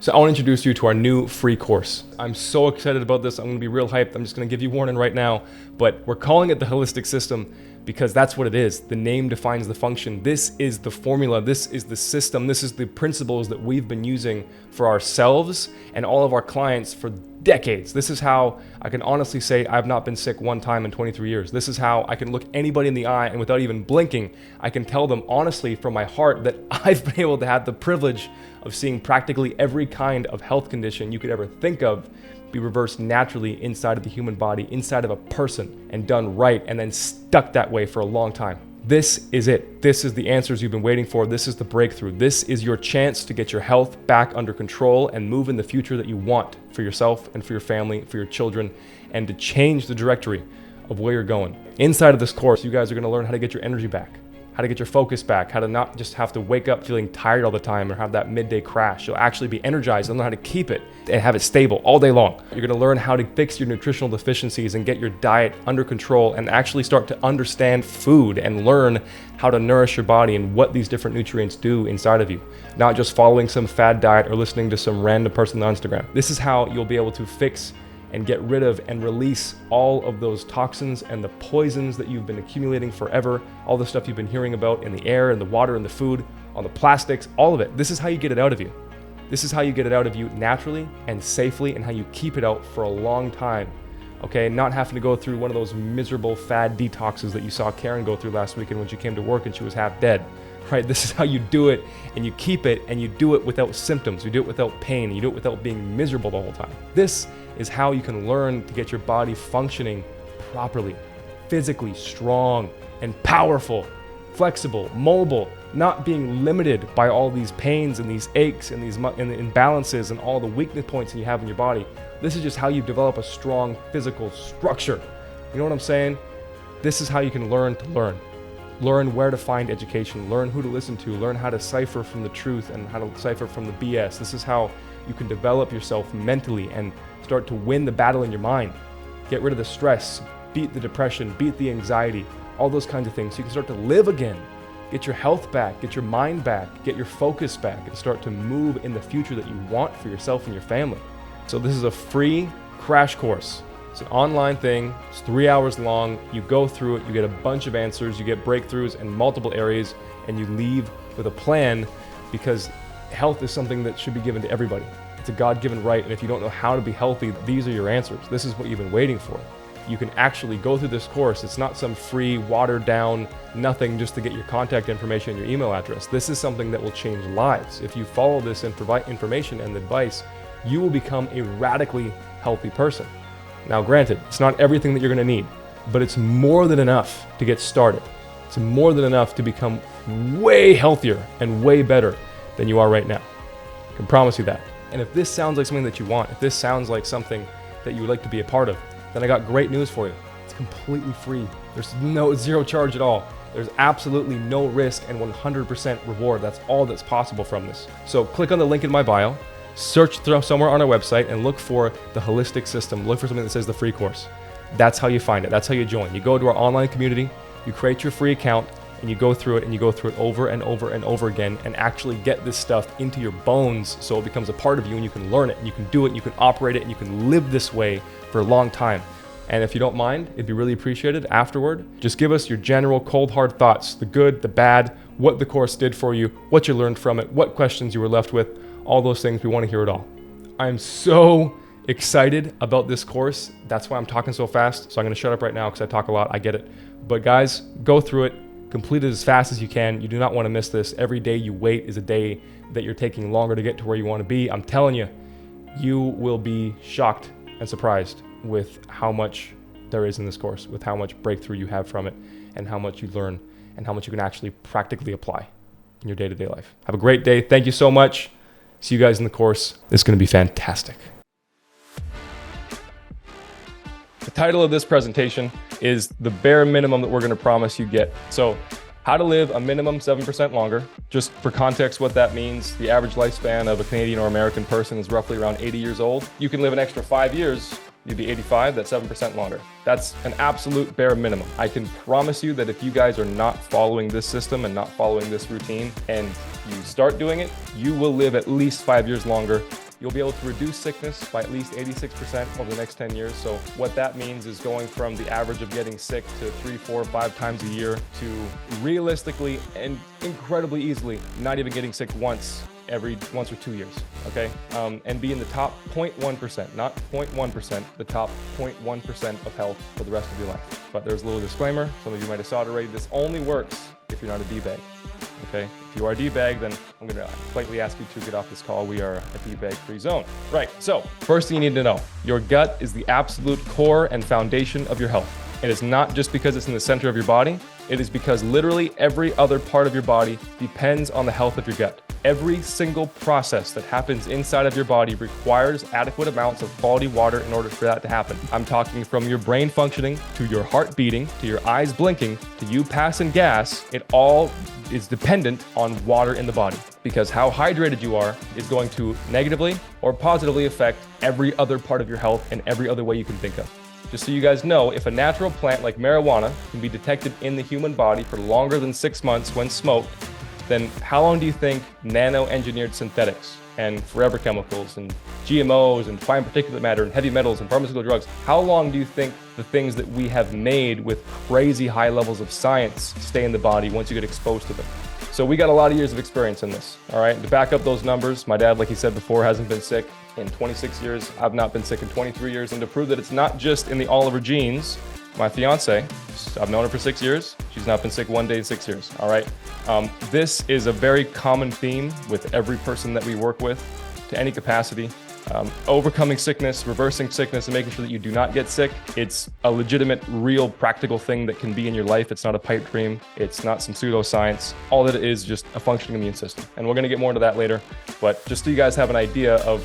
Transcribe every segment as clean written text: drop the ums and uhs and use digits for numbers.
So I want to introduce you to our new free course. I'm so excited about this. I'm going to be real hyped. I'm just going to give you warning right now, but we're calling it the Holistic System because that's what it is. The name defines the function. This is the formula. This is the system. This is the principles that we've been using for ourselves and all of our clients for decades. This is how I can honestly say I've not been sick one time in 23 years. This is how I can look anybody in the eye and without even blinking, I can tell them honestly from my heart that I've been able to have the privilege of seeing practically every kind of health condition you could ever think of be reversed naturally inside of the human body, inside of a person, and done right, and then stuck that way for a long time. This is it. This is the answers you've been waiting for. This is the breakthrough. This is your chance to get your health back under control and move in the future that you want for yourself and for your family, for your children, and to change the trajectory of where you're going. Inside of this course, you guys are going to learn how to get your energy back, how to get your focus back, how to not just have to wake up feeling tired all the time or have that midday crash. You'll actually be energized and learn how to keep it and have it stable all day long. You're gonna learn how to fix your nutritional deficiencies and get your diet under control and actually start to understand food and learn how to nourish your body and what these different nutrients do inside of you. Not just following some fad diet or listening to some random person on Instagram. This is how you'll be able to fix and get rid of and release all of those toxins and the poisons that you've been accumulating forever, all the stuff you've been hearing about in the air and the water and the food, on the plastics, all of it. This is how you get it out of you. This is how you get it out of you naturally and safely, and how you keep it out for a long time. Okay, not having to go through one of those miserable fad detoxes that you saw Karen go through last weekend when she came to work and she was half dead. Right? This is how you do it, and you keep it, and you do it without symptoms. You do it without pain. And you do it without being miserable the whole time. This is how you can learn to get your body functioning properly, physically strong and powerful, flexible, mobile, not being limited by all these pains and these aches and these imbalances and all the weakness points that you have in your body. This is just how you develop a strong physical structure. You know what I'm saying? This is how you can learn to learn. Learn where to find education, learn who to listen to, learn how to cipher from the truth and how to cipher from the BS. This is how you can develop yourself mentally and start to win the battle in your mind. Get rid of the stress, beat the depression, beat the anxiety, all those kinds of things. So you can start to live again, get your health back, get your mind back, get your focus back, and start to move in the future that you want for yourself and your family. So this is a free crash course. It's an online thing, it's 3 hours long, you go through it, you get a bunch of answers, you get breakthroughs in multiple areas, and you leave with a plan, because health is something that should be given to everybody. It's a God-given right, and if you don't know how to be healthy, these are your answers. This is what you've been waiting for. You can actually go through this course. It's not some free, watered down, nothing just to get your contact information and your email address. This is something that will change lives. If you follow this and provide information and advice, you will become a radically healthy person. Now, granted, it's not everything that you're going to need, but it's more than enough to get started. It's more than enough to become way healthier and way better than you are right now. I can promise you that. And if this sounds like something that you want, if this sounds like something that you would like to be a part of, then I got great news for you. It's completely free. There's zero charge at all. There's absolutely no risk and 100% reward. That's all that's possible from this. So click on the link in my bio. Search somewhere on our website and look for the Holistic System. Look for something that says the free course. That's how you find it. That's how you join. You go to our online community, you create your free account, and you go through it, and you go through it over and over and over again, and actually get this stuff into your bones so it becomes a part of you, and you can learn it, and you can do it, and you can operate it, and you can live this way for a long time. And if you don't mind, it'd be really appreciated afterward. Just give us your general cold hard thoughts, the good, the bad, what the course did for you, what you learned from it, what questions you were left with. All those things, we want to hear it all. I'm so excited about this course. That's why I'm talking so fast. So I'm going to shut up right now because I talk a lot. I get it. But guys, go through it. Complete it as fast as you can. You do not want to miss this. Every day you wait is a day that you're taking longer to get to where you want to be. I'm telling you, you will be shocked and surprised with how much there is in this course, with how much breakthrough you have from it, and how much you learn, and how much you can actually practically apply in your day-to-day life. Have a great day. Thank you so much. See you guys in the course. It's going to be fantastic. The title of this presentation is the bare minimum that we're going to promise you get. So how to live a minimum 7% longer. Just for context, what that means, the average lifespan of a Canadian or American person is roughly around 80 years old. You can live an extra 5 years, you'd be 85, that's 7% longer. That's an absolute bare minimum. I can promise you that if you guys are not following this system and not following this routine, and you start doing it, you will live at least 5 years longer you'll be able to reduce sickness by at least 86% over the next 10 years. So what that means is going from the average of getting sick to 3, 4, 5 times a year to realistically and incredibly easily not even getting sick once or 2 years, okay? And be in the top 0.1%, not 0.1%, the top 0.1% of health for the rest of your life. But there's a little disclaimer, some of you might have saw it already, this only works if you're not a D-bag, okay? If you are a D-bag, then I'm gonna politely ask you to get off this call. We are a D-bag free zone. Right, so first thing you need to know, your gut is the absolute core and foundation of your health. It is not just because it's in the center of your body, it is because literally every other part of your body depends on the health of your gut. Every single process that happens inside of your body requires adequate amounts of quality water in order for that to happen. I'm talking from your brain functioning, to your heart beating, to your eyes blinking, to you passing gas. It all is dependent on water in the body, because how hydrated you are is going to negatively or positively affect every other part of your health in every other way you can think of. Just so you guys know, if a natural plant like marijuana can be detected in the human body for longer than 6 months when smoked, then how long do you think nano-engineered synthetics and forever chemicals and GMOs and fine particulate matter and heavy metals and pharmaceutical drugs, how long do you think the things that we have made with crazy high levels of science stay in the body once you get exposed to them? So we got a lot of years of experience in this, all right? To back up those numbers, my dad, like he said before, hasn't been sick in 26 years. I've not been sick in 23 years. And to prove that it's not just in the Oliver genes, my fiance, I've known her for 6 years. She's not been sick one day in 6 years, all right? This is a very common theme with every person that we work with to any capacity. Overcoming sickness, reversing sickness, and making sure that you do not get sick. It's a legitimate, real, practical thing that can be in your life. It's not a pipe dream. It's not some pseudoscience. All that it is just a functioning immune system. And we're going to get more into that later. But just so you guys have an idea of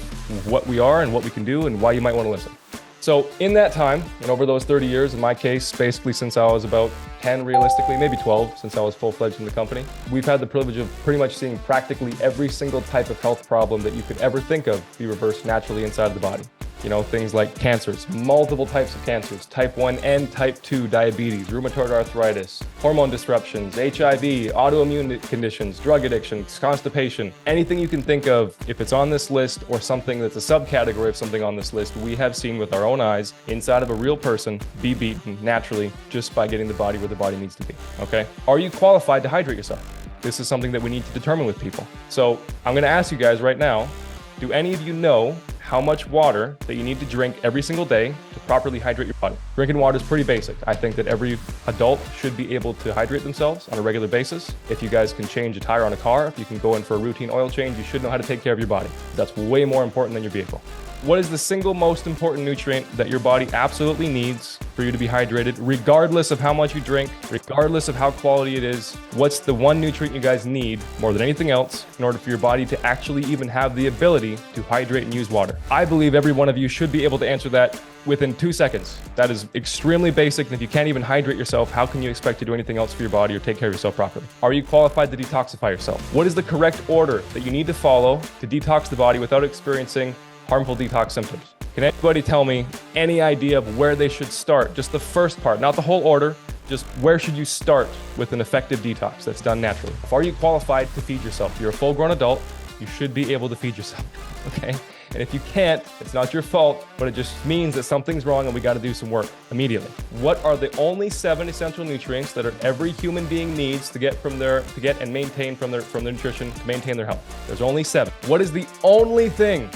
what we are and what we can do and why you might want to listen. So in that time, and over those 30 years, in my case, basically since I was about 10, realistically, maybe 12, since I was full-fledged in the company, we've had the privilege of pretty much seeing practically every single type of health problem that you could ever think of be reversed naturally inside the body. You know, things like cancers, multiple types of cancers, type 1 and type 2 diabetes, rheumatoid arthritis, hormone disruptions, HIV, autoimmune conditions, drug addictions, constipation, anything you can think of. If it's on this list or something that's a subcategory of something on this list, we have seen with our own eyes inside of a real person be beaten naturally just by getting the body where the body needs to be, okay? Are you qualified to hydrate yourself? This is something that we need to determine with people. So I'm gonna ask you guys right now, do any of you know how much water that you need to drink every single day to properly hydrate your body? Drinking water is pretty basic. I think that every adult should be able to hydrate themselves on a regular basis. If you guys can change a tire on a car, if you can go in for a routine oil change, you should know how to take care of your body. That's way more important than your vehicle. What is the single most important nutrient that your body absolutely needs for you to be hydrated, regardless of how much you drink, regardless of how quality it is? What's the one nutrient you guys need more than anything else in order for your body to actually even have the ability to hydrate and use water? I believe every one of you should be able to answer that within 2 seconds. That is extremely basic, and if you can't even hydrate yourself, how can you expect to do anything else for your body or take care of yourself properly? Are you qualified to detoxify yourself? What is the correct order that you need to follow to detox the body without experiencing harmful detox symptoms? Can anybody tell me any idea of where they should start? Just the first part, not the whole order, just where should you start with an effective detox that's done naturally? Are you qualified to feed yourself? You're a full-grown adult, you should be able to feed yourself, okay? And if you can't, it's not your fault, but it just means that something's wrong and we got to do some work immediately. What are the only 7 essential nutrients that every human being needs to get and maintain from their nutrition to maintain their health? There's only 7. What is the only thing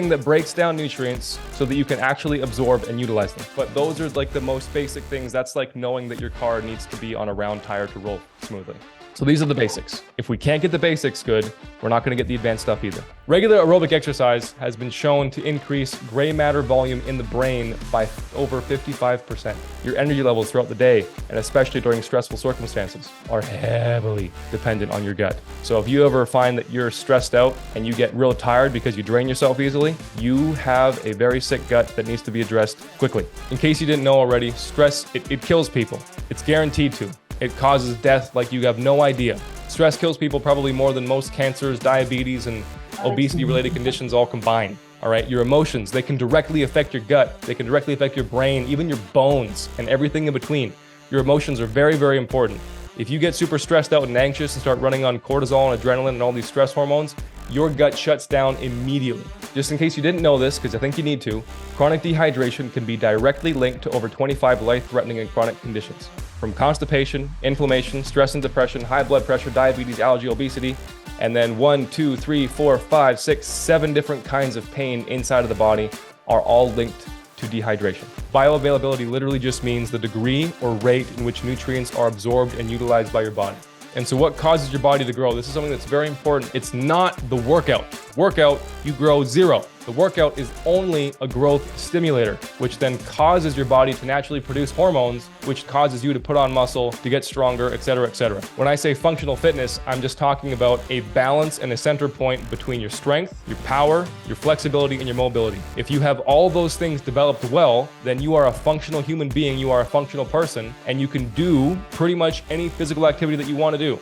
that breaks down nutrients so that you can actually absorb and utilize them? But those are like the most basic things. That's like knowing that your car needs to be on a round tire to roll smoothly. So these are the basics. If we can't get the basics good, we're not going to get the advanced stuff either. Regular aerobic exercise has been shown to increase gray matter volume in the brain by over 55%. Your energy levels throughout the day, and especially during stressful circumstances, are heavily dependent on your gut. So if you ever find that you're stressed out and you get real tired because you drain yourself easily, you have a very sick gut that needs to be addressed quickly. In case you didn't know already, stress, it kills people. It's guaranteed to. It causes death like you have no idea. Stress kills people probably more than most cancers, diabetes, and obesity-related conditions all combined. All right, your emotions, they can directly affect your gut. They can directly affect your brain, even your bones, and everything in between. Your emotions are very, very important. If you get super stressed out and anxious and start running on cortisol and adrenaline and all these stress hormones, your gut shuts down immediately. Just in case you didn't know this, because I think you need to, chronic dehydration can be directly linked to over 25 life-threatening and chronic conditions, from constipation, inflammation, stress and depression, high blood pressure, diabetes, allergy, obesity, and then 1, 2, 3, 4, 5, 6, 7 different kinds of pain inside of the body are all linked to dehydration. Bioavailability literally just means the degree or rate in which nutrients are absorbed and utilized by your body. And so what causes your body to grow? This is something that's very important. It's not the workout. Workout, you grow zero. The workout is only a growth stimulator, which then causes your body to naturally produce hormones, which causes you to put on muscle, to get stronger, etc., etc. When I say functional fitness, I'm just talking about a balance and a center point between your strength, your power, your flexibility, and your mobility. If you have all those things developed well, then you are a functional human being, you are a functional person, and you can do pretty much any physical activity that you want to do.